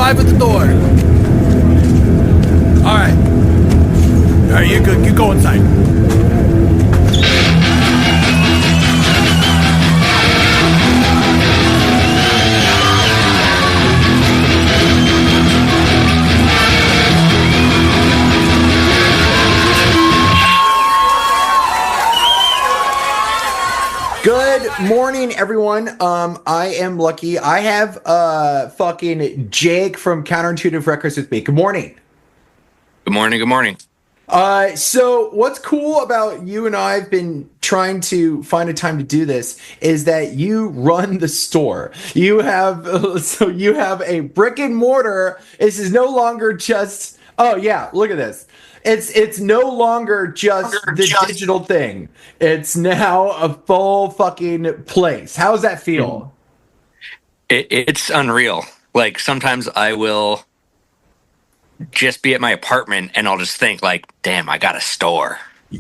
Live at the door. All right. All right, you're good. You go inside. Good morning, everyone. I am Lucky. I have fucking Jake from Counterintuitive Records with me. Good morning. Good morning. Good morning. So what's cool about you and I've been trying to find a time to do this is that you run the store. You have a brick and mortar. This is no longer just, oh yeah, look at this. It's no longer just the digital thing. It's now a full fucking place. How's that feel? It's unreal. Like, sometimes I will just be at my apartment and I'll just think, like, damn, I got a store.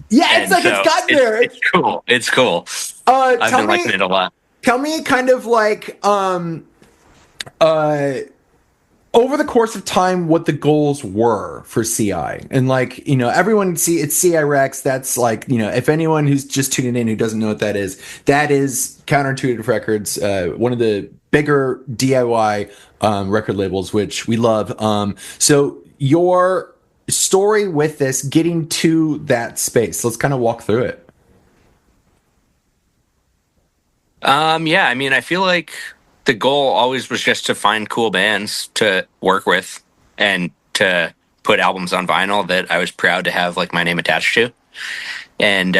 Yeah, it's like it's gotten there. It's cool. It's cool. I've been liking it a lot. Tell me kind of like over the course of time what the goals were for CI. And like, you know, everyone it's CI Rex. That's like, you know, if anyone who's just tuning in who doesn't know what that is Counterintuitive Records, one of the bigger DIY record labels, which we love. So your story with this, getting to that space, let's kind of walk through it. Yeah, I mean, I feel like the goal always was just to find cool bands to work with and to put albums on vinyl that I was proud to have like my name attached to. And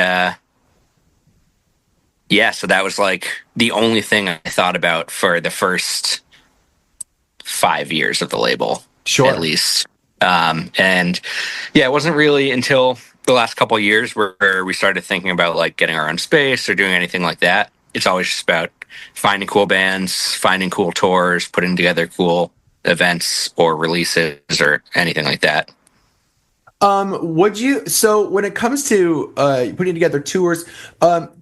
yeah, so that was like the only thing I thought about for the first 5 years of the label, Sure. At least. And yeah, it wasn't really until the last couple of years where we started thinking about like getting our own space or doing anything like that. It's always just about finding cool bands, finding cool tours, putting together cool events or releases or anything like that. So when it comes to putting together tours,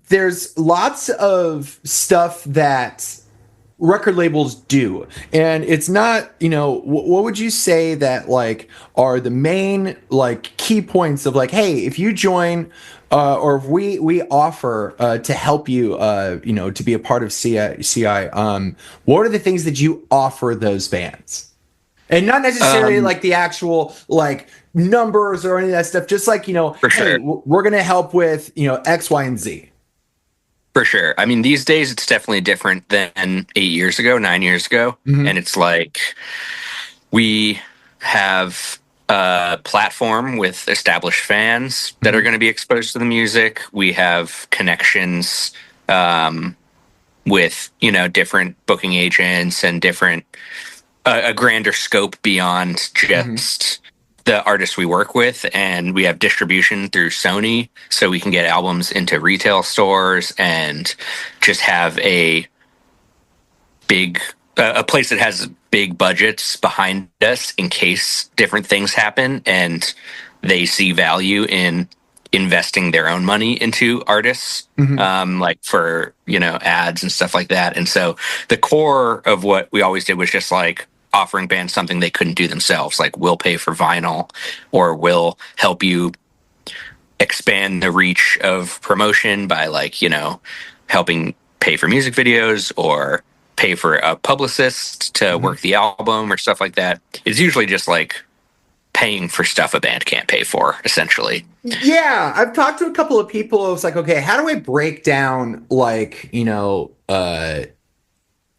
there's lots of stuff that record labels do, and it's not, you know, what would you say that like are the main like key points of like, hey, if you join or if we offer to help you, you know, to be a part of CI, what are the things that you offer those bands? And not necessarily like the actual like numbers or any of that stuff, just like, you know, For hey, sure. we're going to help with, you know, X, Y, and Z. For sure. I mean, these days it's definitely different than 9 years ago. Mm-hmm. And it's like we have a platform with established fans that are going to be exposed to the music. We have connections with, you know, different booking agents and different a grander scope beyond just the artists we work with, and we have distribution through Sony, so we can get albums into retail stores and just have a place that has big budgets behind us in case different things happen and they see value in investing their own money into artists, like for, you know, ads and stuff like that. And so the core of what we always did was just like offering bands something they couldn't do themselves, like we'll pay for vinyl or we'll help you expand the reach of promotion by like, you know, helping pay for music videos or pay for a publicist to work the album or stuff like that. It's usually just like paying for stuff a band can't pay for, essentially. Yeah, I've talked to a couple of people. It's like, okay, how do I break down like, you know,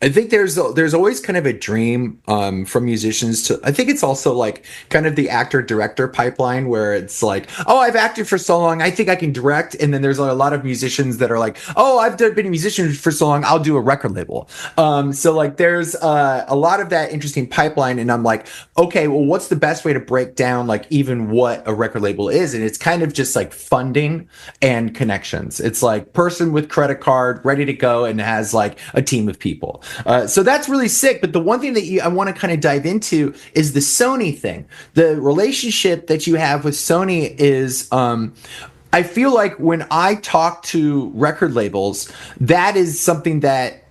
I think there's always kind of a dream from musicians to, I think it's also like kind of the actor director pipeline where it's like, oh, I've acted for so long, I think I can direct. And then there's a lot of musicians that are like, oh, I've been a musician for so long, I'll do a record label. So like there's a lot of that interesting pipeline. And I'm like, okay, well, what's the best way to break down like even what a record label is? And it's kind of just like funding and connections. It's like person with credit card ready to go and has like a team of people. So that's really sick. But the one thing that I want to kind of dive into is the Sony thing. The relationship that you have with Sony is, I feel like when I talk to record labels, that is something that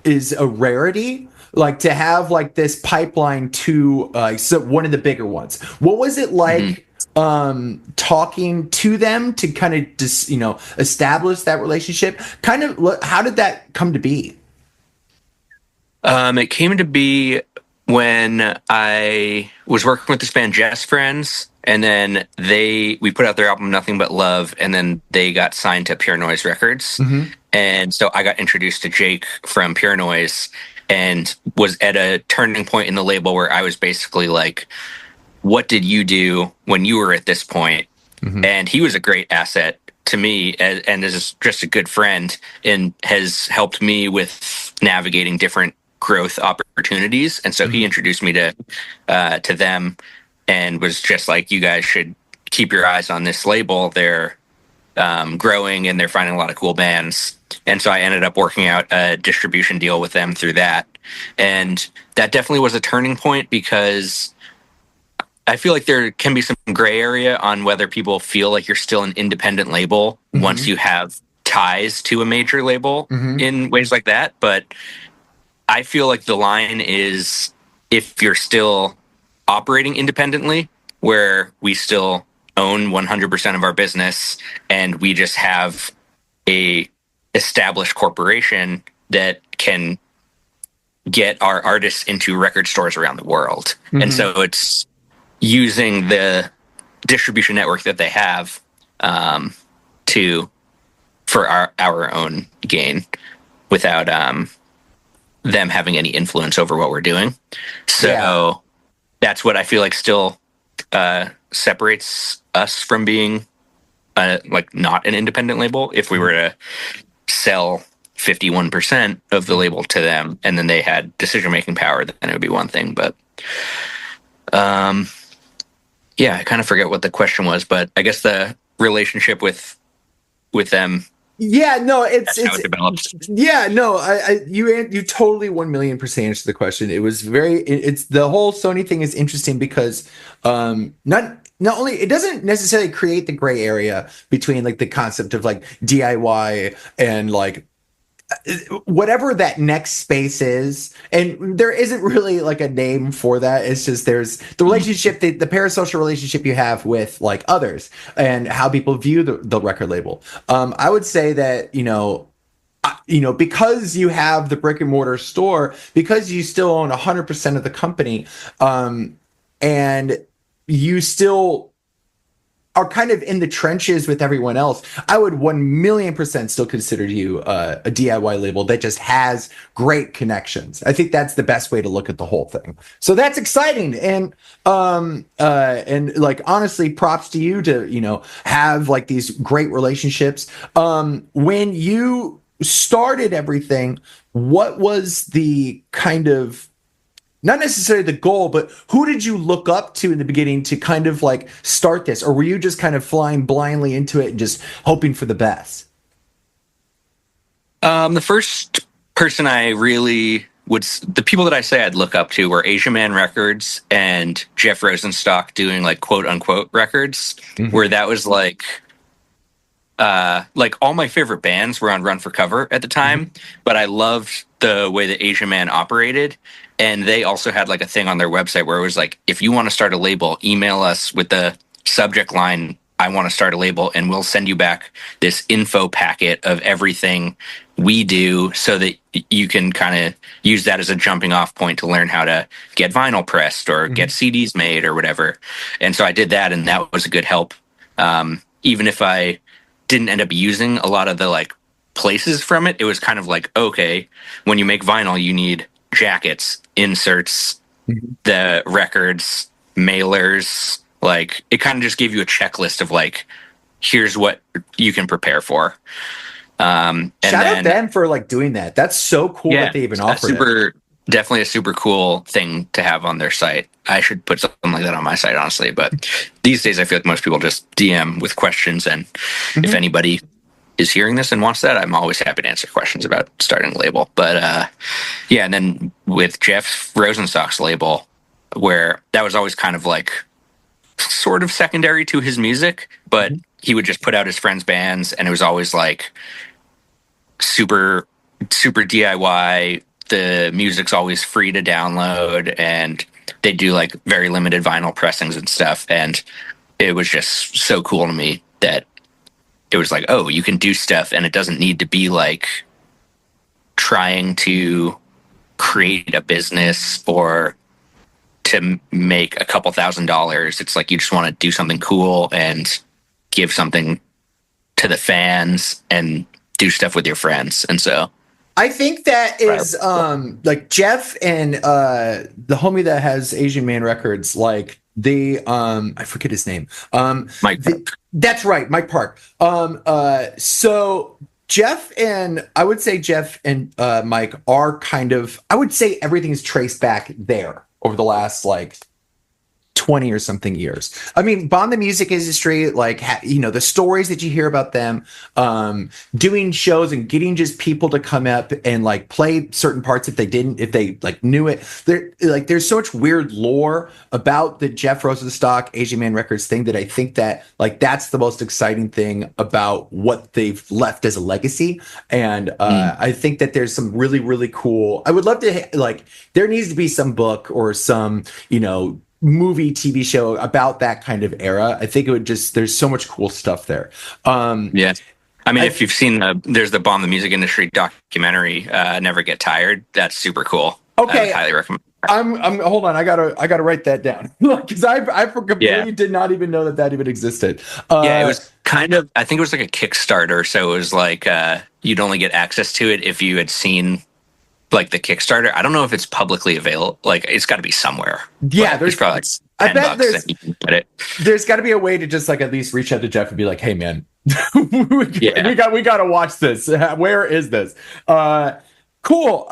is a rarity. Like to have like this pipeline to so one of the bigger ones. What was it like talking to them to kind of just establish that relationship? Kind of how did that come to be? It came to be when I was working with this band Jess Friends, and then we put out their album Nothing But Love, and then they got signed to Pure Noise Records. And so I got introduced to Jake from Pure Noise and was at a turning point in the label where I was basically like, what did you do when you were at this point? And he was a great asset to me and is just a good friend and has helped me with navigating different growth opportunities. And so he introduced me to them and was just like, you guys should keep your eyes on this label. They're growing and they're finding a lot of cool bands. And so I ended up working out a distribution deal with them through that. And that definitely was a turning point because I feel like there can be some gray area on whether people feel like you're still an independent label once you have ties to a major label in ways like that. But I feel like the line is if you're still operating independently, where we still own 100% of our business and we just have a established corporation that can get our artists into record stores around the world. And so it's using the distribution network that they have for our own gain without them having any influence over what we're doing. So that's what I feel like still separates us from being like not an independent label. If we were to sell 51% of the label to them and then they had decision-making power, then it would be one thing. But yeah, I kind of forget what the question was, but I guess the relationship with them. Yeah, no, How it develops. Yeah, no, you totally 1,000,000% answered the question. It was it's the whole Sony thing is interesting because not only it doesn't necessarily create the gray area between like the concept of like DIY and like whatever that next space is, and there isn't really like a name for that. It's just there's the relationship, the parasocial relationship you have with like others and how people view the record label. I would say that because you have the brick and mortar store, because you still own 100% of the company, and you still are kind of in the trenches with everyone else, I would 1,000,000% still consider you a DIY label that just has great connections. I think that's the best way to look at the whole thing. So that's exciting. And like, honestly, props to you to, have like these great relationships. When you started everything, what was the kind of, not necessarily the goal, but who did you look up to in the beginning to kind of like start this? Or were you just kind of flying blindly into it and just hoping for the best? The first person the people that I say I'd look up to were Asia Man Records and Jeff Rosenstock doing like quote unquote records, where that was like all my favorite bands were on Run for Cover at the time, but I loved the way that Asia Man operated. And they also had like a thing on their website where it was like, if you want to start a label, email us with the subject line, I want to start a label, and we'll send you back this info packet of everything we do so that you can kind of use that as a jumping off point to learn how to get vinyl pressed or get CDs made or whatever. And so I did that, and that was a good help. Even if I didn't end up using a lot of the like places from it, it was kind of like, okay, when you make vinyl, you need jackets, inserts, the records, mailers. Like, it kind of just gave you a checklist of like, here's what you can prepare for. And shout out them for like doing that. That's so cool that they even offered it. Definitely a super cool thing to have on their site. I should put something like that on my site, honestly. But these days, I feel like most people just DM with questions. And if anybody is hearing this and wants that, I'm always happy to answer questions about starting a label. But yeah, and then with Jeff Rosenstock's label, where that was always kind of like sort of secondary to his music, but he would just put out his friends' bands, and it was always like super, super DIY, the music's always free to download, and they do like very limited vinyl pressings and stuff. And it was just so cool to me that it was like, oh, you can do stuff and it doesn't need to be like trying to create a business or to make a couple $1,000s. It's like you just want to do something cool and give something to the fans and do stuff with your friends. And so I think that is like Jeff and the homie that has Asian Man Records, like they I forget his name. Mike that's right, Mike Park. So Jeff and I would say Jeff and Mike are kind of, I would say everything's traced back there over the last like 20 or something years. I mean, Bond the music industry, like, you know, the stories that you hear about them doing shows and getting just people to come up and like play certain parts if they like knew it. There's so much weird lore about the Jeff Rosenstock Asian Man Records thing that I think that like that's the most exciting thing about what they've left as a legacy. And I think that there's some really, really cool, I would love to like, there needs to be some book or some, you know, movie TV show about that kind of era. I think it would just, there's so much cool stuff there. Yeah, I mean, if you've seen there's the Bomb the Music Industry documentary, Never Get Tired. That's super cool. Okay, I would highly recommend. I'm hold on, I gotta write that down because I completely did not even know that even existed. Yeah, it was kind of, I think it was like a Kickstarter, so it was like you'd only get access to it if you had seen like the Kickstarter. I don't know if it's publicly available. Like, it's got to be somewhere. Yeah, there's probably like, I bet there's got to be a way to just like at least reach out to Jeff and be like, hey man, we got to watch this. Where is this? Cool.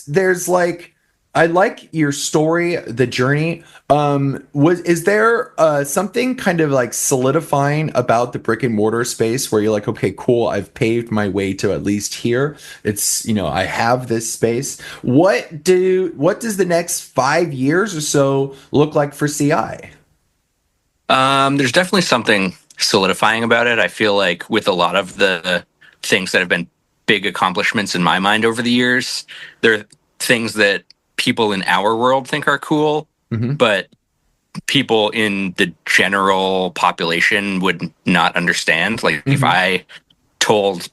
There's like, I like your story, the journey. Is there something kind of like solidifying about the brick and mortar space where you're like, okay, cool, I've paved my way to at least here. It's, you know, I have this space. What does the next 5 years or so look like for CI? There's definitely something solidifying about it. I feel like with a lot of the things that have been big accomplishments in my mind over the years, there are things that people in our world think are cool, but people in the general population would not understand. Like if I told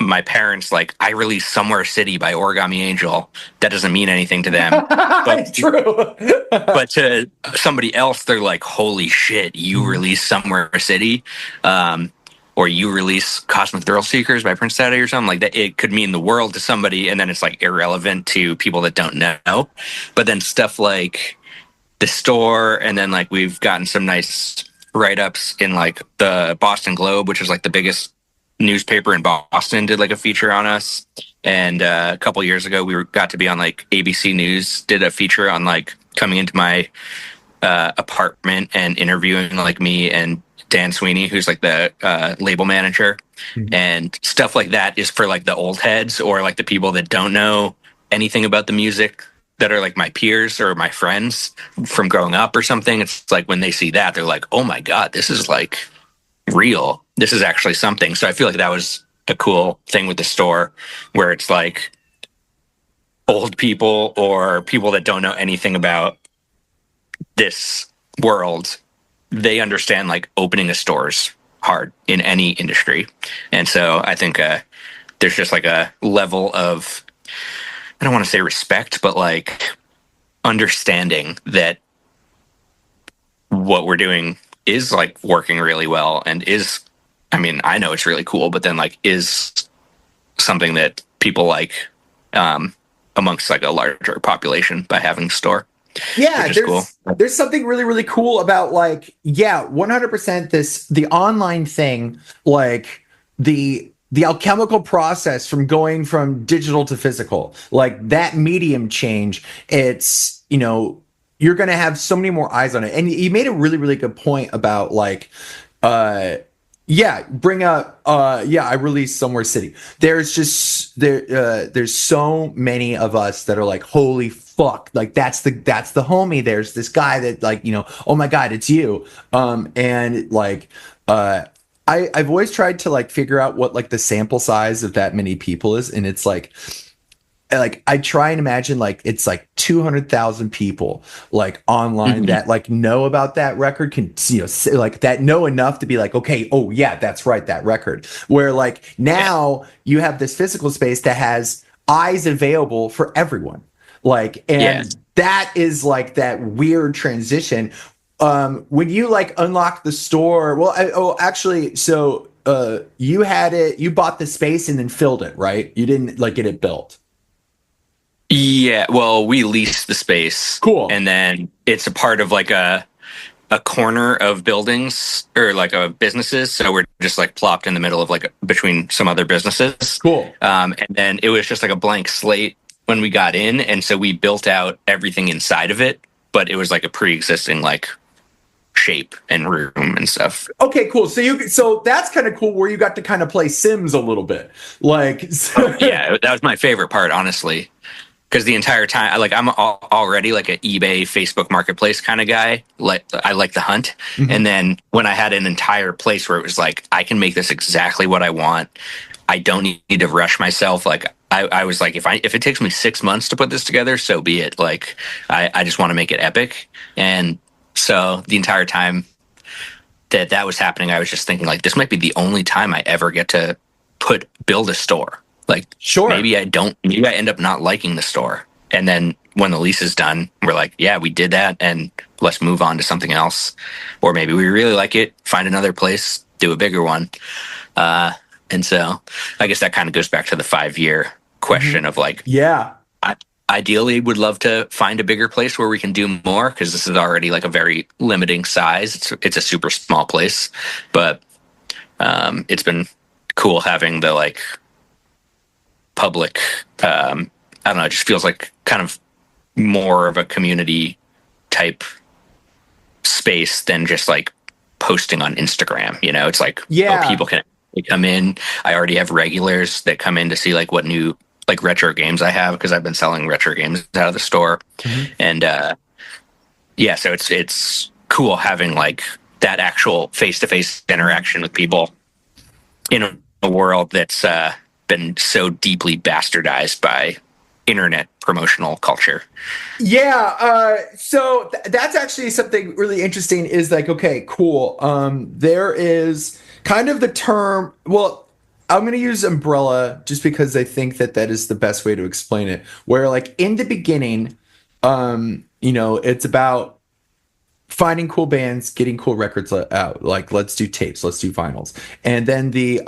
my parents, like, I released Somewhere City by Origami Angel, that doesn't mean anything to them. But, it's true. But to somebody else, they're like, holy shit, you released Somewhere City. Or you release Cosmic Thrill Seekers by Prince Daddy or something like that. It could mean the world to somebody, and then it's like irrelevant to people that don't know. But then stuff like the store, and then like we've gotten some nice write-ups in like the Boston Globe, which is like the biggest newspaper in Boston, did like a feature on us. And a couple years ago, we got to be on like ABC News, did a feature on like coming into my apartment and interviewing like me and Dan Sweeney, who's like the label manager, and stuff like that is for like the old heads or like the people that don't know anything about the music that are like my peers or my friends from growing up or something. It's like when they see that, they're like, oh my God, this is like real. This is actually something. So I feel like that was a cool thing with the store where it's like old people or people that don't know anything about this world, they understand like opening a store's hard in any industry. And so I think there's just like a level of, I don't want to say respect, but like understanding that what we're doing is like working really well and is, I mean, I know it's really cool, but then like is something that people like amongst like a larger population by having a store. Yeah, there's something really, really cool about like, 100% the online thing, like the alchemical process from going from digital to physical, like that medium change. It's, you know, you're going to have so many more eyes on it. And you made a really, really good point about like, bring up, I released Somewhere City. There's just, there's so many of us that are like, holy fuck, like that's the homie. There's this guy that like, you know, oh my God, it's you. And like, I've always tried to like figure out what like the sample size of that many people is. And it's like, like I try and imagine like it's like 200,000 people like online that like know about that record, can like that know enough to be like, okay, oh yeah, that's right, that record. Where like now you have this physical space that has eyes available for everyone. Like, Yeah. and that is like that weird transition. When you like unlock the store, well, actually, so you bought the space and then filled it, right? You didn't like get it built. Yeah, well, we lease the space, Cool. and then it's a part of like a corner of buildings or like a businesses. So we're just like plopped in the middle of like between some other businesses. Cool. And then it was just like a blank slate when we got in, and so we built out everything inside of it, but it was like a pre-existing like shape and room and stuff. Okay, cool. So that's kind of cool where you got to kind of play Sims a little bit. Like Yeah, that was my favorite part, honestly. Because the entire time, like I'm already like an eBay, Facebook Marketplace kind of guy. Like I like the hunt, and then when I had an entire place where it was like I can make this exactly what I want, I don't need to rush myself. Like I was like, if it takes me 6 months to put this together, so be it. Like I just want to make it epic, and so the entire time that was happening, I was just thinking like this might be the only time I ever get to build a store. Like, Sure. maybe I end up not liking the store. And then when the lease is done, we're like, yeah, we did that and let's move on to something else. Or maybe we really like it, find another place, do a bigger one. And so I guess that kind of goes back to the 5-year question of like, yeah. I ideally would love to find a bigger place where we can do more because this is already like a very limiting size. It's a super small place, but it's been cool having the like public I don't know, it just feels like kind of more of a community type space than just like posting on Instagram. It's like, Yeah. oh, people can come in. I already have regulars that come in to see like what new like retro games I have because I've been selling retro games out of the store. And yeah, so it's cool having like that actual face-to-face interaction with people in a world that's been so deeply bastardized by internet promotional culture. Yeah, so that's actually something really interesting is like, okay, cool. There is kind of the term, well, I'm going to use umbrella just because I think that that is the best way to explain it. Where like in the beginning, it's about finding cool bands, getting cool records out. Like let's do tapes, let's do vinyls. And then the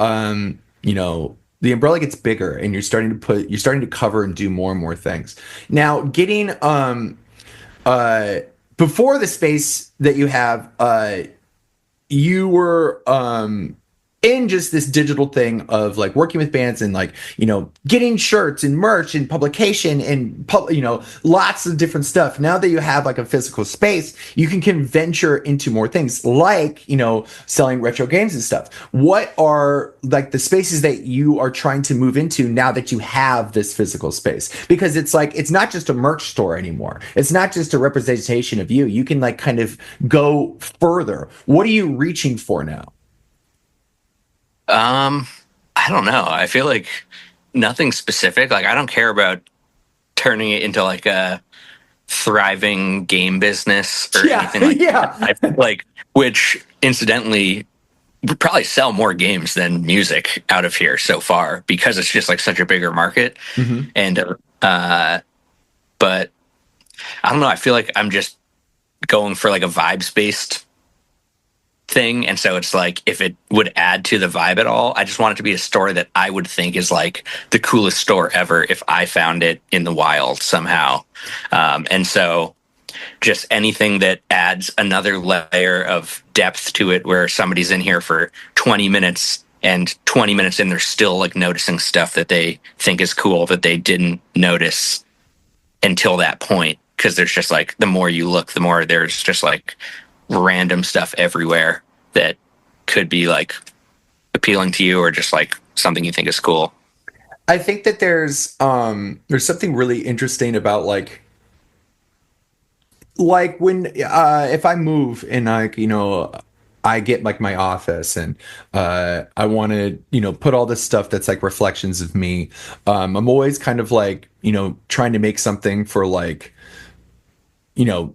umbrella gets bigger and you're starting to cover and do more and more things. Now, getting before the space that you have, you were in just this digital thing of like working with bands and like, getting shirts and merch and publication and lots of different stuff. Now that you have like a physical space, you can venture into more things like, selling retro games and stuff. What are like the spaces that you are trying to move into now that you have this physical space? Because it's like, it's not just a merch store anymore. It's not just a representation of you. You can like kind of go further. What are you reaching for now? I don't know. I feel like nothing specific. Like I don't care about turning it into like a thriving game business or anything like that. I feel like, which incidentally would probably sell more games than music out of here so far because it's just like such a bigger market. And but I don't know. I feel like I'm just going for like a vibes based thing, and so it's like if it would add to the vibe at all, I just want it to be a store that I would think is like the coolest store ever if I found it in the wild somehow. And so just anything that adds another layer of depth to it where somebody's in here for 20 minutes and 20 minutes in they're still like noticing stuff that they think is cool that they didn't notice until that point, because there's just like the more you look, the more there's just like random stuff everywhere that could be like appealing to you or just like something you think is cool. I think that there's something really interesting about like when if I move and like I get like my office and I want to, you know, put all this stuff that's like reflections of me. I'm always kind of like, you know, trying to make something for like, you know,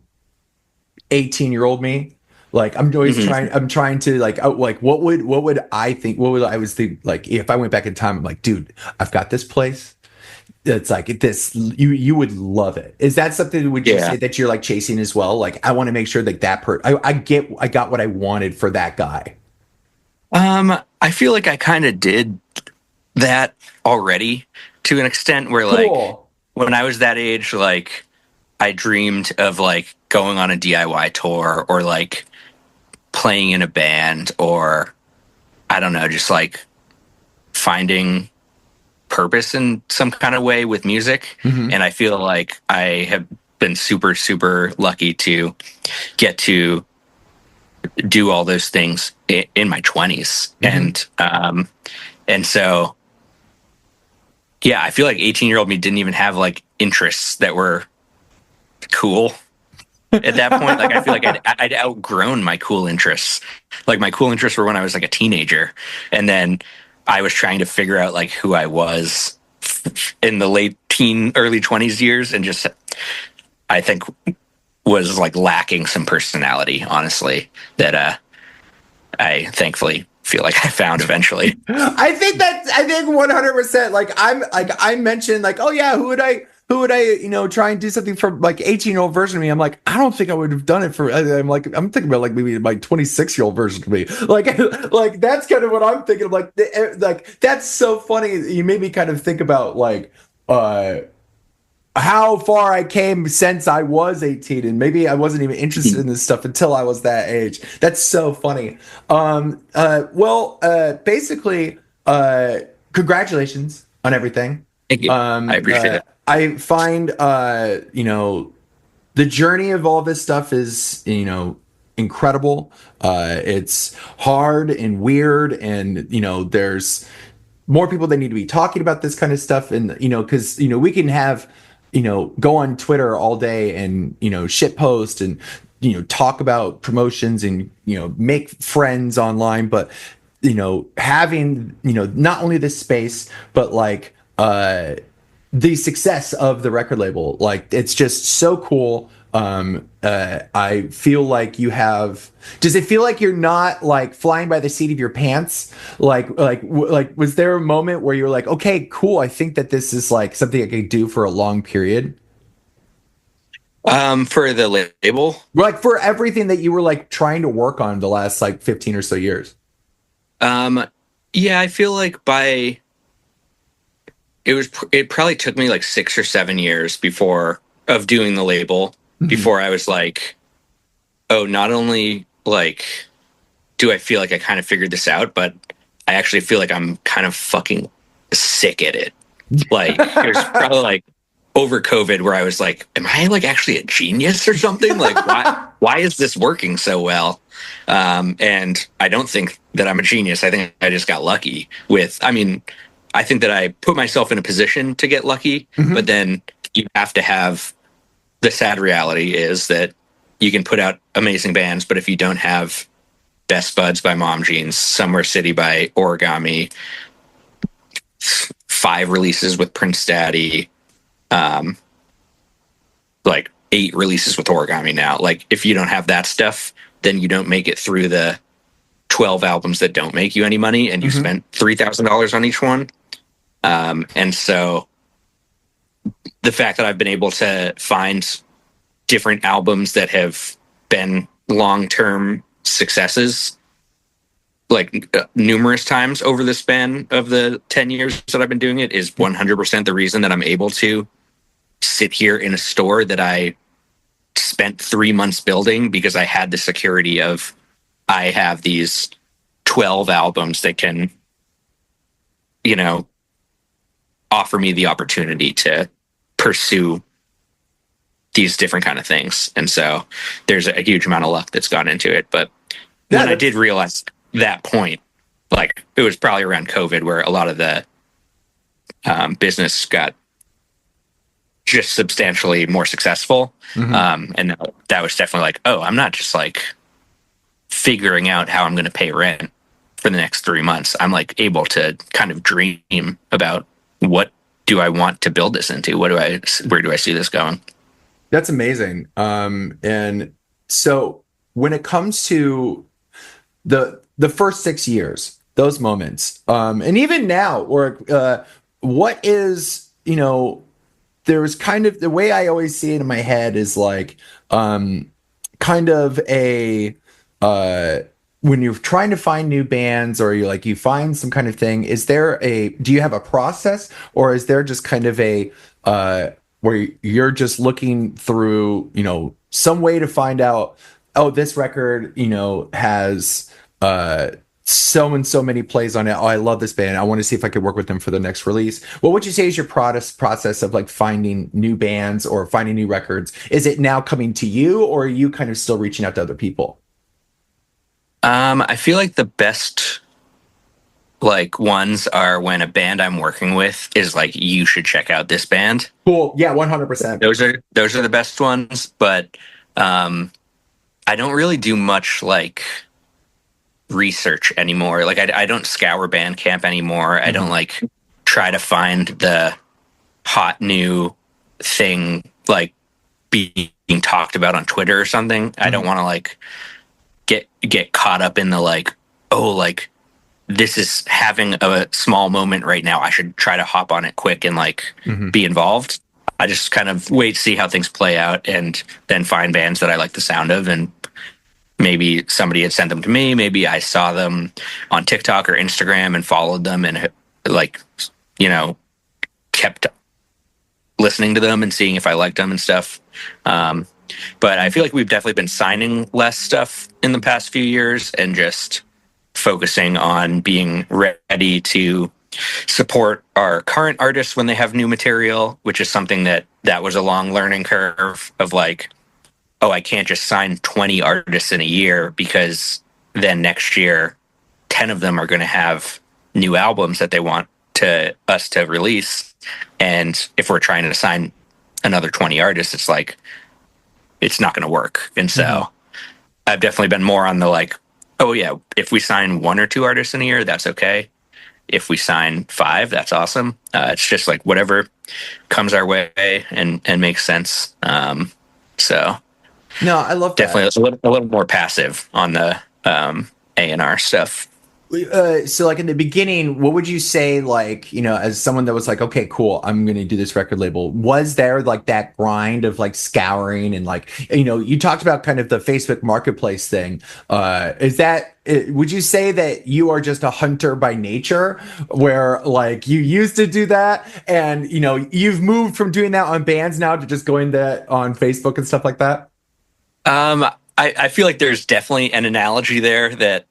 18-year-old me. Like I'm trying to like, like what would I think, what would I was think like if I went back in time, I'm like, dude, I've got this place. It's like this, you would love it. Is that something, would you say that you're like chasing as well? Like, I want to make sure that I got what I wanted for that guy. I feel like I kind of did that already to an extent where like Cool. when I was that age, like I dreamed of like going on a DIY tour or like playing in a band or I don't know, just like finding purpose in some kind of way with music. And I feel like I have been super, super lucky to get to do all those things in my 20s. And so, yeah, I feel like 18-year-old me didn't even have like interests that were cool at that point. Like, I feel like I'd outgrown my cool interests. Like, my cool interests were when I was like a teenager. And then I was trying to figure out like who I was in the late teen, early 20s years. And just, I think was like lacking some personality, honestly, that I thankfully feel like I found eventually. I think 100%. Like I mentioned like, oh yeah, who would I, you know, try and do something for like 18-year-old version of me? I'm like, I don't think I would have done it for, I'm thinking about like maybe my 26-year-old version of me. Like that's kind of what I'm thinking of. Like that's so funny. You made me kind of think about like, how far I came since I was 18, and maybe I wasn't even interested in this stuff until I was that age. That's so funny. Basically, congratulations on everything. Thank you. I appreciate it. I find, you know, the journey of all this stuff is, you know, incredible. It's hard and weird, and you know, there's more people that need to be talking about this kind of stuff, and you know, because you know, we can have, you know, go on Twitter all day and you know, shit post and you know, talk about promotions and you know, make friends online, but you know, having, you know, not only this space but like the success of the record label, like it's just so cool. I feel like you have, does it feel like you're not like flying by the seat of your pants? Like was there a moment where you were like, okay, cool, I think that this is like something I could do for a long period? For the label, Like for everything that you were like trying to work on the last like 15 or so years. yeah, I feel like it probably took me like 6 or 7 years of doing the label before I was like, oh, not only like do I feel like I kind of figured this out, but I actually feel like I'm kind of fucking sick at it. Like it was probably like over COVID where I was like, am I like actually a genius or something? Like why is this working so well? And I don't think that I'm a genius. I think I just got lucky I think that I put myself in a position to get lucky, but then you have to have, the sad reality is that you can put out amazing bands, but if you don't have Best Buds by Mom Jeans, Somewhere City by Origami, 5 releases with Prince Daddy, like 8 releases with Origami now. Like if you don't have that stuff, then you don't make it through the 12 albums that don't make you any money, and you spent $3,000 on each one. And so the fact that I've been able to find different albums that have been long-term successes, like numerous times over the span of the 10 years that I've been doing it, is 100% the reason that I'm able to sit here in a store that I spent 3 months building, because I had the security of, I have these 12 albums that can, you know, offer me the opportunity to pursue these different kind of things. And so there's a huge amount of luck that's gone into it. But when I did realize that point, like it was probably around COVID where a lot of the business got just substantially more successful. And that was definitely like, oh, I'm not just like figuring out how I'm going to pay rent for the next 3 months, I'm like able to kind of dream about what do I want to build this into? Where do I see this going? That's amazing. And so when it comes to the first 6 years, those moments, and even now, or what is, there's kind of the way I always see it in my head is like kind of a when you're trying to find new bands, or you find some kind of thing, do you have a process, or is there just kind of a where you're just looking through, some way to find out, oh, this record, has so and so many plays on it. Oh, I love this band. I want to see if I could work with them for the next release. What would you say is your process of like finding new bands or finding new records? Is it now coming to you, or are you kind of still reaching out to other people? I feel like the best like ones are when a band I'm working with is like, you should check out this band. Cool. Yeah, 100%. Those are the best ones, but I don't really do much like research anymore. Like I don't scour Bandcamp anymore. I don't like try to find the hot new thing like being talked about on Twitter or something. I don't want to like get caught up in the like, oh, like this is having a small moment right now, I should try to hop on it quick and like be involved. I just kind of wait, see how things play out, and then find bands that I like the sound of. And maybe somebody had sent them to me. Maybe I saw them on TikTok or Instagram and followed them and like, kept listening to them and seeing if I liked them and stuff. But I feel like we've definitely been signing less stuff in the past few years and just focusing on being ready to support our current artists when they have new material, which is something that was a long learning curve of like, oh, I can't just sign 20 artists in a year, because then next year 10 of them are going to have new albums that they want us to release. And if we're trying to sign another 20 artists, it's like, it's not going to work. And so I've definitely been more on the like, oh yeah, if we sign 1 or 2 artists in a year, that's okay. If we sign 5, that's awesome. It's just like whatever comes our way and makes sense. So no, I love that. Definitely a little more passive on the A&R stuff. So like in the beginning, what would you say, like, as someone that was like, okay, cool, I'm going to do this record label, was there like that grind of like scouring and like, you talked about kind of the Facebook marketplace thing. Would you say that you are just a hunter by nature, where like you used to do that and, you've moved from doing that on bands now to just going that on Facebook and stuff like that? I feel like there's definitely an analogy there that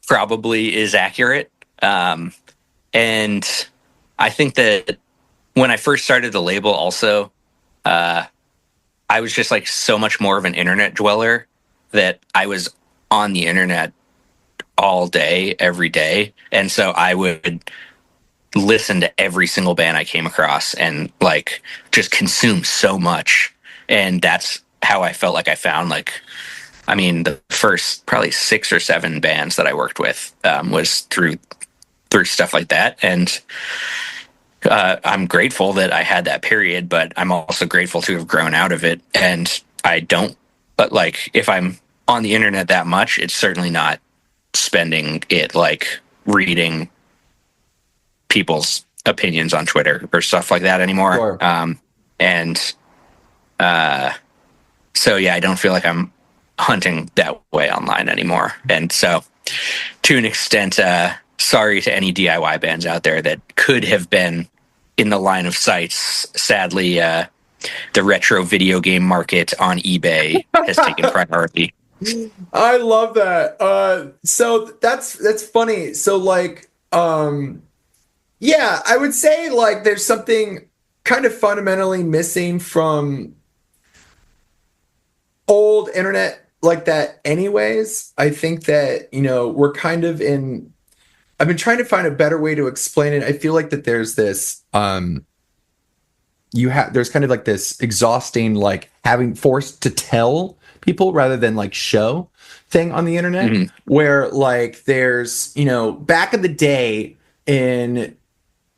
probably is accurate. And I think that when I first started the label also, I was just like so much more of an internet dweller that I was on the internet all day, every day. And so I would listen to every single band I came across and like just consume so much. And that's how I felt like I found like, I mean, the first probably 6 or 7 bands that I worked with was through stuff like that. And I'm grateful that I had that period, but I'm also grateful to have grown out of it. And but like, if I'm on the internet that much, it's certainly not spending it like reading people's opinions on Twitter or stuff like that anymore. Sure. So yeah, I don't feel like I'm hunting that way online anymore. And so to an extent, sorry to any DIY bands out there that could have been in the line of sights. Sadly, the retro video game market on eBay has taken priority. I love that. So that's funny. So like, yeah, I would say like there's something kind of fundamentally missing from old internet like that anyways. I think that, we're kind of I've been trying to find a better way to explain it. I feel like that there's this, there's kind of like this exhausting, like having forced to tell people rather than like show thing on the internet, where like there's, you know, back in the day in,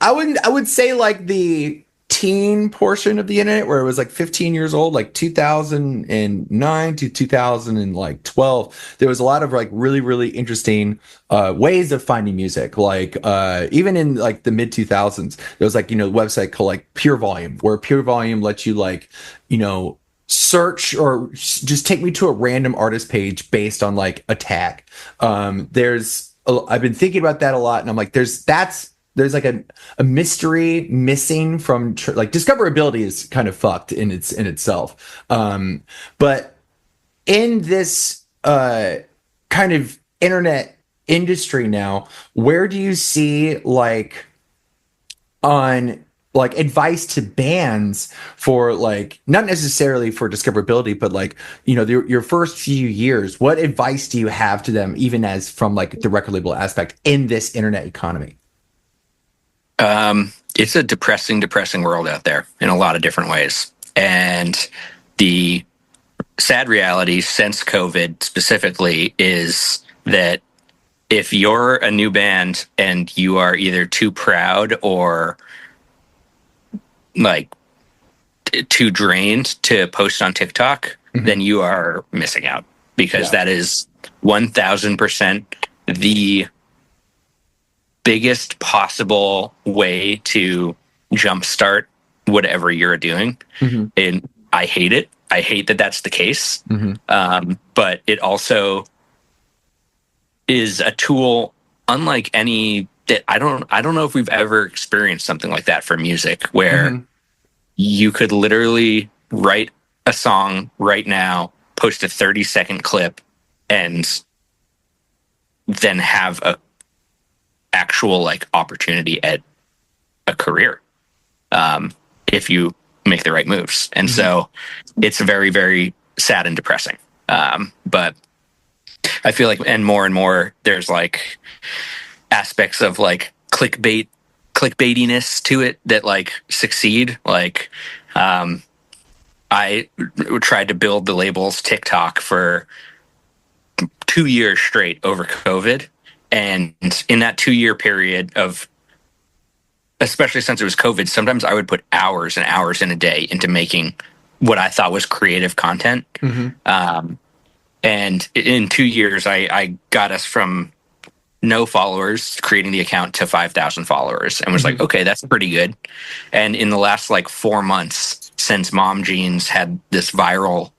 I would say like the teen portion of the internet where it was like 15 years old, like 2009 to 2012, there was a lot of like really, really interesting ways of finding music. Like even in like the mid 2000s, there was like, you know, a website called like Pure Volume, where Pure Volume lets you like, you know, search or just take me to a random artist page based on like a tag. I've been thinking about that a lot, and I'm like, there's like a mystery missing from like discoverability is kind of fucked in itself. But in this kind of internet industry now, where do you see like on like advice to bands for like not necessarily for discoverability, but like, you know, your first few years, what advice do you have to them, even as from like the record label aspect in this internet economy? It's a depressing world out there in a lot of different ways. And the sad reality since COVID specifically is that if you're a new band and you are either too proud or like too drained to post on TikTok, then you are missing out, because that is 1000% the biggest possible way to jumpstart whatever you're doing. And I hate it. I hate that that's the case. But it also is a tool unlike any that I don't know if we've ever experienced something like that for music, where you could literally write a song right now, post a 30-second clip, and then have a actual like opportunity at a career if you make the right moves. And so it's very, very sad and depressing. But I feel like, and more there's like aspects of like clickbaitiness to it that like succeed. Like I tried to build the label's TikTok for 2 years straight over COVID. And in that 2-year period of, especially since it was COVID, sometimes I would put hours and hours in a day into making what I thought was creative content. And in 2 years, I got us from no followers creating the account to 5,000 followers, and was like, okay, that's pretty good. And in the last like 4 months since Mom Jeans had this viral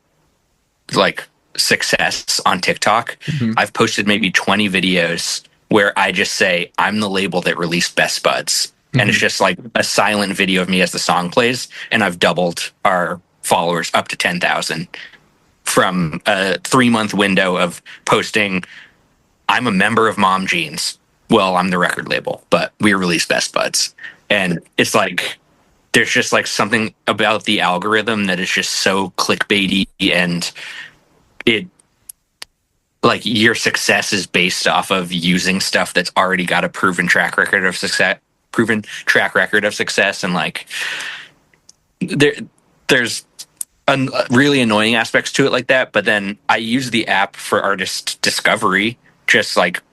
like success on TikTok, I've posted maybe 20 videos where I just say I'm the label that released Best Buds, and it's just like a silent video of me as the song plays, and I've doubled our followers up to 10,000 from a 3-month window of posting I'm a member of Mom Jeans. Well, I'm the record label, but we released Best Buds. And it's like there's just like something about the algorithm that is just so clickbaity, and it like your success is based off of using stuff that's already got a proven track record of success. And like there's really annoying aspects to it like that. But then I use the app for artist discovery, just like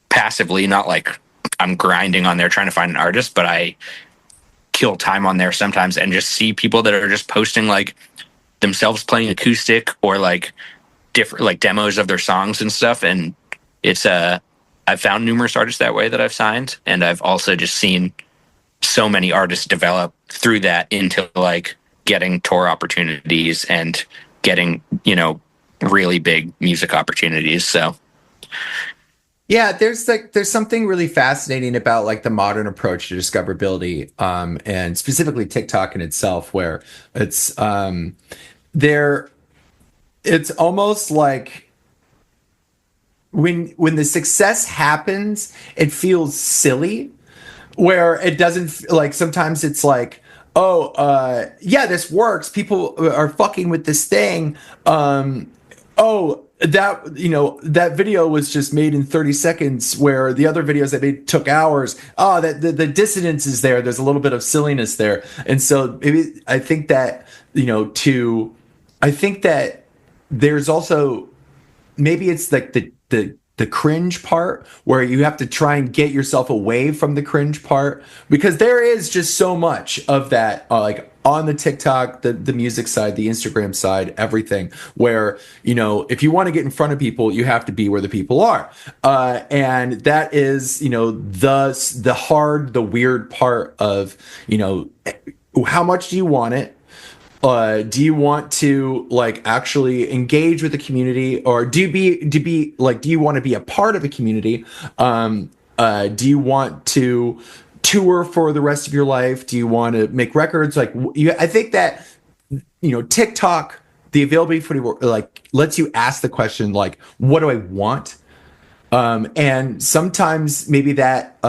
passively, not like I'm grinding on there trying to find an artist, but I kill time on there sometimes and just see people that are just posting like themselves playing acoustic or like different like demos of their songs and stuff. And it's I've found numerous artists that way that I've signed, and I've also just seen so many artists develop through that into like getting tour opportunities and getting, you know, really big music opportunities. So yeah, there's something really fascinating about like the modern approach to discoverability, and specifically TikTok in itself, where it's it's almost like when the success happens, it feels silly, where it doesn't like, sometimes it's like, oh, yeah, this works. People are fucking with this thing. Oh, that, you know, that video was just made in 30 seconds, where the other videos I made took hours. Oh, that the dissonance is there. There's a little bit of silliness there. And so maybe I think that, you know, I think that there's also, maybe it's like the cringe part where you have to try and get yourself away from the cringe part, because there is just so much of that, like on the TikTok, the music side, the Instagram side, everything, where, you know, if you want to get in front of people, you have to be where the people are. And that is, you know, the weird part of, you know, how much do you want it? Do you want to like actually engage with the community, or do you want to be a part of a community? Do you want to tour for the rest of your life? Do you want to make records? I think that, you know, TikTok, the availability for like lets you ask the question like, what do I want? And sometimes maybe that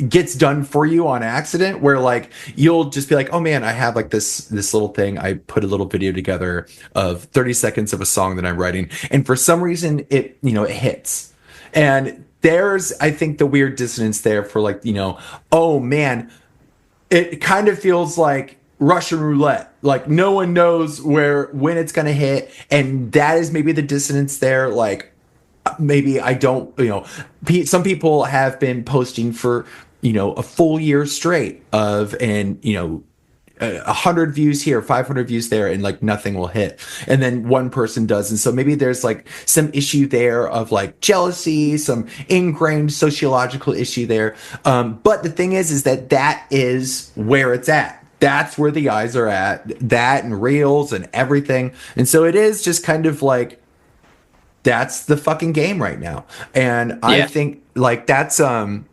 gets done for you on accident, where like you'll just be like, oh man, I have like this little thing, I put a little video together of 30 seconds of a song that I'm writing, and for some reason it, you know, it hits. And there's, I think, the weird dissonance there for like, you know, oh man, it kind of feels like Russian roulette. Like no one knows when it's going to hit. And that is maybe the dissonance there. Like maybe I don't, you know, some people have been posting for, you know, a full year straight of, and, you know, 100 views here, 500 views there, and like nothing will hit. And then one person does. And so maybe there's like some issue there of like jealousy, some ingrained sociological issue there. But the thing is that is where it's at. That's where the eyes are at, that and reels and everything. And so it is just kind of like, that's the fucking game right now. And I think like that's, I'm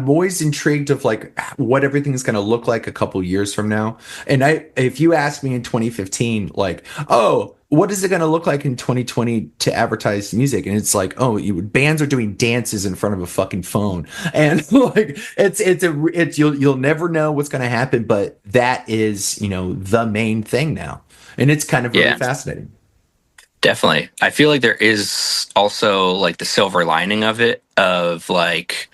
always intrigued of like what everything's going to look like a couple years from now. And if you ask me in 2015, like, oh, what is it going to look like in 2020 to advertise music? And it's like, oh, bands are doing dances in front of a fucking phone, and like you'll never know what's going to happen. But that is, you know, the main thing now, and it's kind of really fascinating. Definitely. I feel like there is also like the silver lining of it, of like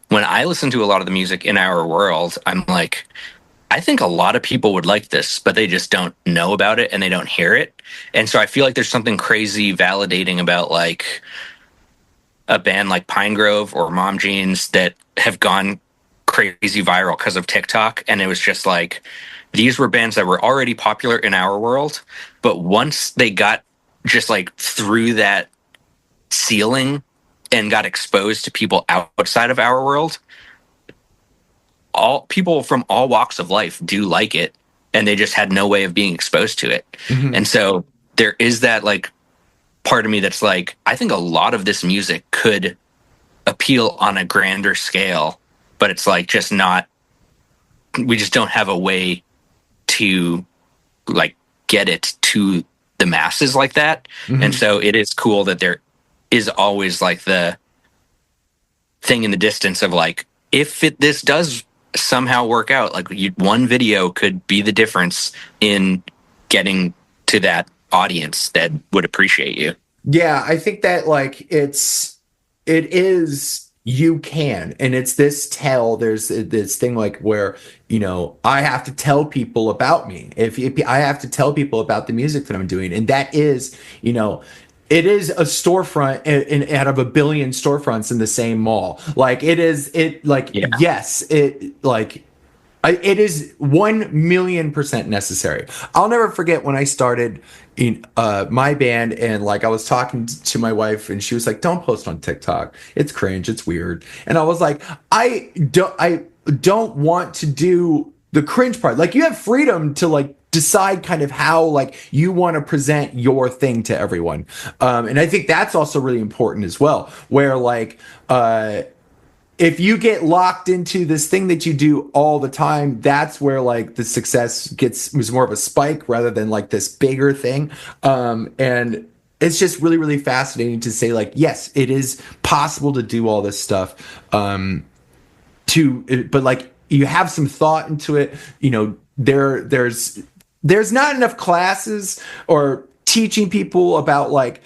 when I listen to a lot of the music in our world, I'm like, I think a lot of people would like this, but they just don't know about it and they don't hear it. And so I feel like there's something crazy validating about like a band like Pinegrove or Mom Jeans that have gone crazy viral because of TikTok. And it was just like, these were bands that were already popular in our world, but once they got just like through that ceiling and got exposed to people outside of our world, all people from all walks of life do like it, and they just had no way of being exposed to it. Mm-hmm. And so there is that like part of me that's like, I think a lot of this music could appeal on a grander scale, but it's like just not, we just don't have a way to like get it to the masses like that. Mm-hmm. And so it is cool that there is always like the thing in the distance of like, if this does somehow work out, like one video could be the difference in getting to that audience that would appreciate you. Yeah, I think that like it is, you can, and it's there's this thing like where, you know, I have to tell people about me. If I have to tell people about the music that I'm doing, and that is, you know, it is a storefront out of a billion storefronts in the same mall. Like it is, yes, it like. It is 1,000,000% necessary. I'll never forget when I started in my band, and like I was talking to my wife, and she was like, "Don't post on TikTok. It's cringe. It's weird." And I was like, I don't want to do the cringe part. Like you have freedom to like decide kind of how like you want to present your thing to everyone. And I think that's also really important as well, where like if you get locked into this thing that you do all the time, that's where like the success was more of a spike rather than like this bigger thing. And it's just really, really fascinating to say like, yes, it is possible to do all this stuff. But like you have some thought into it, you know, there's not enough classes or teaching people about like,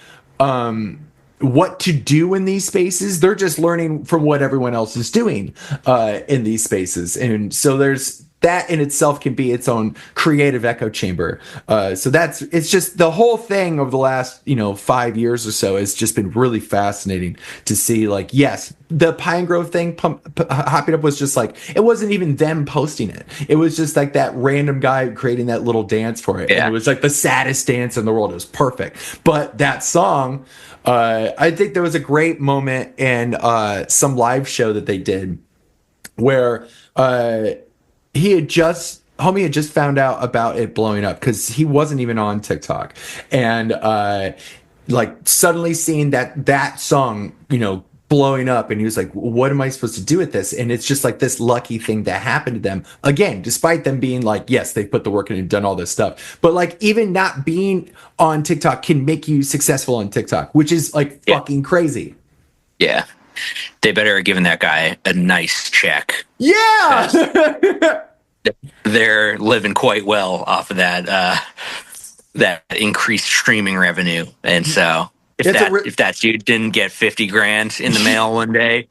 what to do in these spaces. They're just learning from what everyone else is doing in these spaces. And so there's that in itself can be its own creative echo chamber. So it's just the whole thing over the last 5 years or so has just been really fascinating to see. Like, yes, the Pine Grove thing, Hop It Up was just like, it wasn't even them posting it. It was just like that random guy creating that little dance for it. Yeah. And it was like the saddest dance in the world. It was perfect. But that song, I think there was a great moment in some live show that they did where homie had just found out about it blowing up because he wasn't even on TikTok, and like suddenly seeing that song blowing up, and he was like, what am I supposed to do with this? And it's just like this lucky thing that happened to them, again, despite them being like, yes, they put the work in and done all this stuff, but like even not being on TikTok can make you successful on TikTok, which is like fucking crazy. Yeah, they better have given that guy a nice check. Yeah. They're living quite well off of that increased streaming revenue. And so if that dude didn't get 50 grand in the mail one day,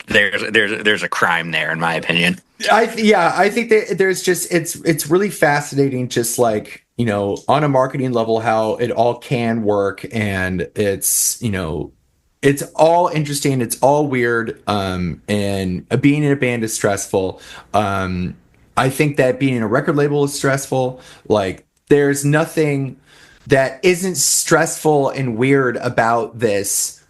there's a crime there, in my opinion. I think that there's just, it's really fascinating, just like, on a marketing level, how it all can work. And it's all interesting. It's all weird. And being in a band is stressful. I think that being in a record label is stressful. Like, there's nothing that isn't stressful and weird about this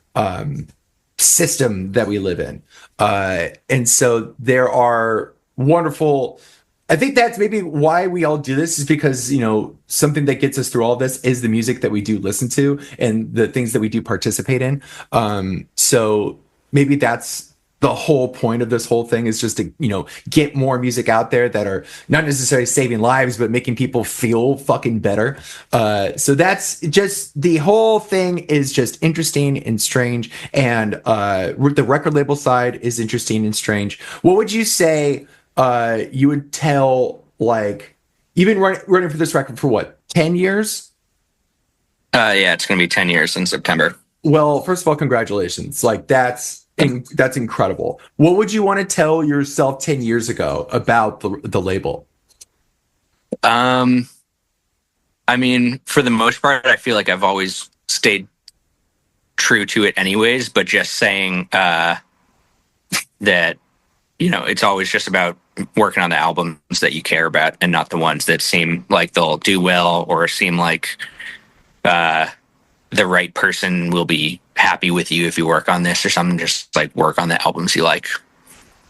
system that we live in. And so there are wonderful... I think that's maybe why we all do this, is because, something that gets us through all this is the music that we do listen to and the things that we do participate in. So maybe that's the whole point of this whole thing, is just to, get more music out there that are not necessarily saving lives, but making people feel fucking better. So that's just, the whole thing is just interesting and strange. And the record label side is interesting and strange. What would you say you would tell, like, you've been running for this record for what, 10 years? Yeah, it's going to be 10 years in September. Well, first of all, congratulations. Like, that's incredible. What would you want to tell yourself 10 years ago about the label? I mean, for the most part, I feel like I've always stayed true to it anyways, but just saying that, it's always just about working on the albums that you care about and not the ones that seem like they'll do well or seem like the right person will be happy with you if you work on this or something. Just like work on the albums you like.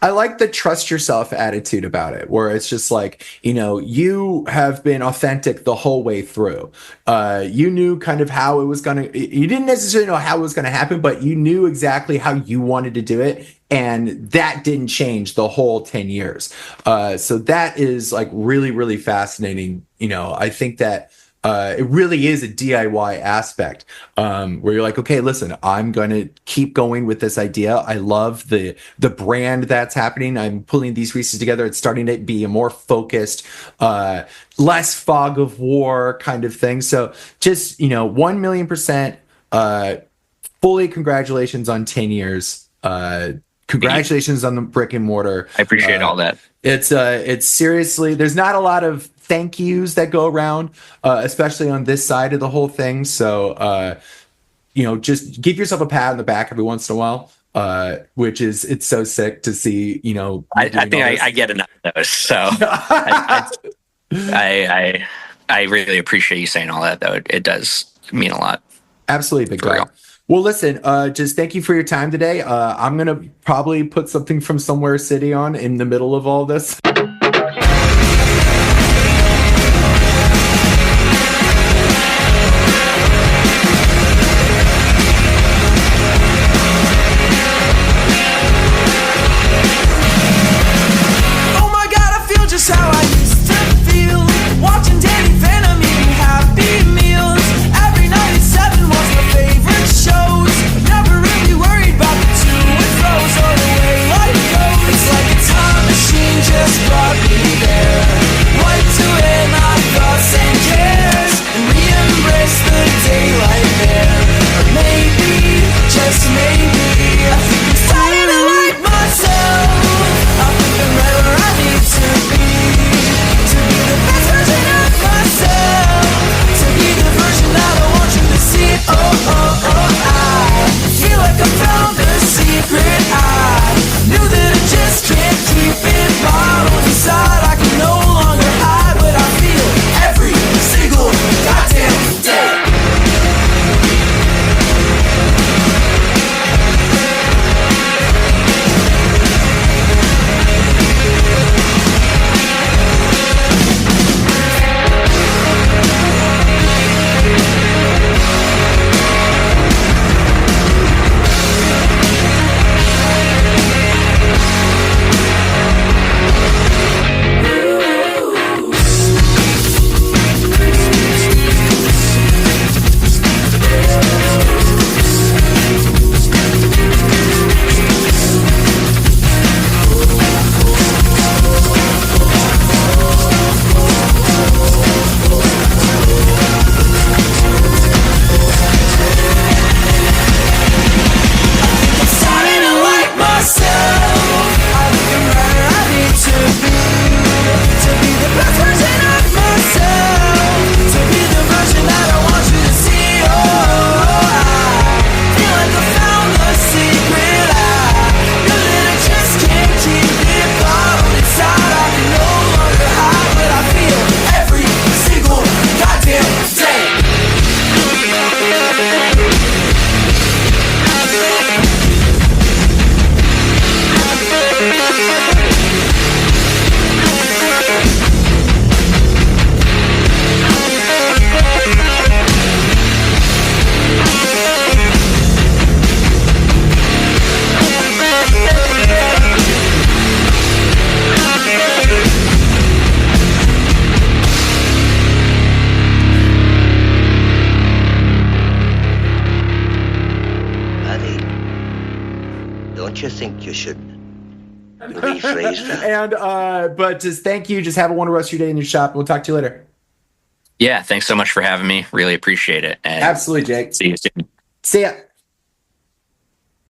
I like the trust yourself attitude about it, where it's just like, you have been authentic the whole way through. You knew kind of how it was you didn't necessarily know how it was going to happen, but you knew exactly how you wanted to do it. And that didn't change the whole 10 years. So that is like really, really fascinating. I think that it really is a DIY aspect, where you're like, okay, listen, I'm going to keep going with this idea. I love the brand that's happening. I'm pulling these pieces together. It's starting to be a more focused, less fog of war kind of thing. So just, 1,000,000%, fully congratulations on 10 years. Congratulations on the brick-and-mortar. I appreciate all that. It's seriously, there's not a lot of thank yous that go around, especially on this side of the whole thing. So, just give yourself a pat on the back every once in a while, which is, it's so sick to see, I think I get enough of those. So I really appreciate you saying all that, though. It does mean a lot. Absolutely, big guy. Well, listen, just thank you for your time today. I'm going to probably put something from Somewhere City on in the middle of all this. Starting to like myself. I think I'm right where I need to be. should rephrase that. And but just thank you. Just have a wonderful rest of your day in your shop. We'll talk to you later. Yeah, thanks so much for having me. Really appreciate it. And Absolutely, Jake. see you soon. See ya.